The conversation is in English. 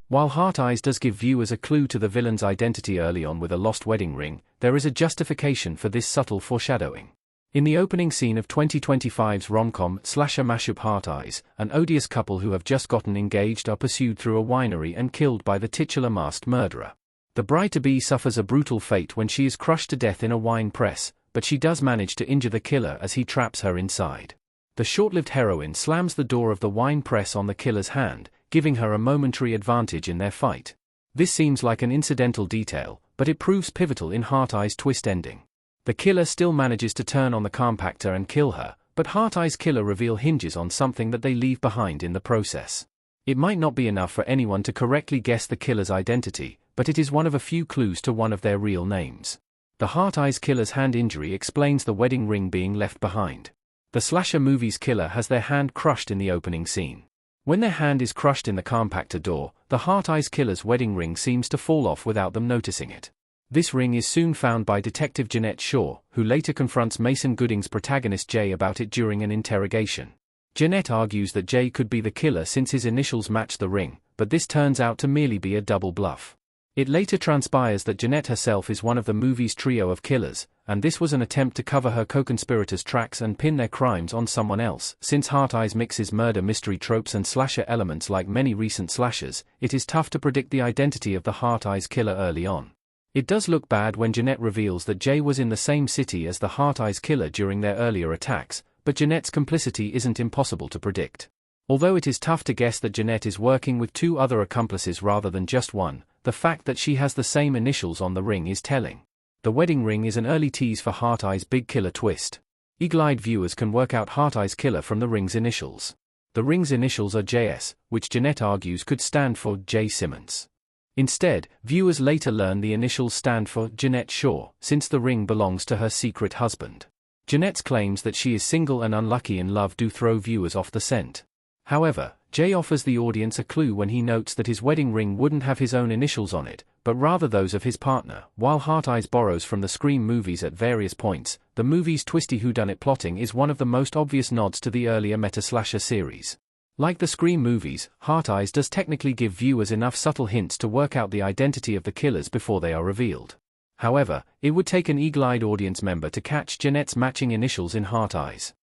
While Heart Eyes does give viewers a clue to the villain's identity early on with a lost wedding ring, there is a justification for this subtle foreshadowing. In the opening scene of 2025's rom-com slasher mashup Heart Eyes, an odious couple who have just gotten engaged are pursued through a winery and killed by the titular masked murderer. The bride-to-be suffers a brutal fate when she is crushed to death in a wine press, but she does manage to injure the killer as he traps her inside. The short-lived heroine slams the door of the wine press on the killer's hand, giving her a momentary advantage in their fight. This seems like an incidental detail, but it proves pivotal in Heart Eyes' twist ending. The killer still manages to turn on the compactor and kill her, but Heart Eyes' killer reveal hinges on something that they leave behind in the process. It might not be enough for anyone to correctly guess the killer's identity, but it is one of a few clues to one of their real names. The Heart Eyes killer's hand injury explains the wedding ring being left behind. The slasher movie's killer has their hand crushed in the opening scene. When their hand is crushed in the compactor door, the Heart Eyes killer's wedding ring seems to fall off without them noticing it. This ring is soon found by Detective Jeanette Shaw, who later confronts Mason Gooding's protagonist Jay about it during an interrogation. Jeanette argues that Jay could be the killer since his initials match the ring, but this turns out to merely be a double bluff. It later transpires that Jeanette herself is one of the movie's trio of killers, and this was an attempt to cover her co-conspirators' tracks and pin their crimes on someone else. Since Heart Eyes mixes murder mystery tropes and slasher elements like many recent slashers, it is tough to predict the identity of the Heart Eyes killer early on. It does look bad when Jeanette reveals that Jay was in the same city as the Heart Eyes killer during their earlier attacks, but Jeanette's complicity isn't impossible to predict. Although it is tough to guess that Jeanette is working with two other accomplices rather than just one, the fact that she has the same initials on the ring is telling. The wedding ring is an early tease for Heart Eyes' big killer twist. Eagle-eyed viewers can work out Heart Eyes' killer from the ring's initials. The ring's initials are JS, which Jeanette argues could stand for J. Simmons. Instead, viewers later learn the initials stand for Jeanette Shaw, since the ring belongs to her secret husband. Jeanette's claims that she is single and unlucky in love do throw viewers off the scent. However, Jay offers the audience a clue when he notes that his wedding ring wouldn't have his own initials on it, but rather those of his partner. While Heart Eyes borrows from the Scream movies at various points, the movie's twisty whodunit plotting is one of the most obvious nods to the earlier meta-slasher series. Like the Scream movies, Heart Eyes does technically give viewers enough subtle hints to work out the identity of the killers before they are revealed. However, it would take an eagle-eyed audience member to catch Jeanette's matching initials in Heart Eyes.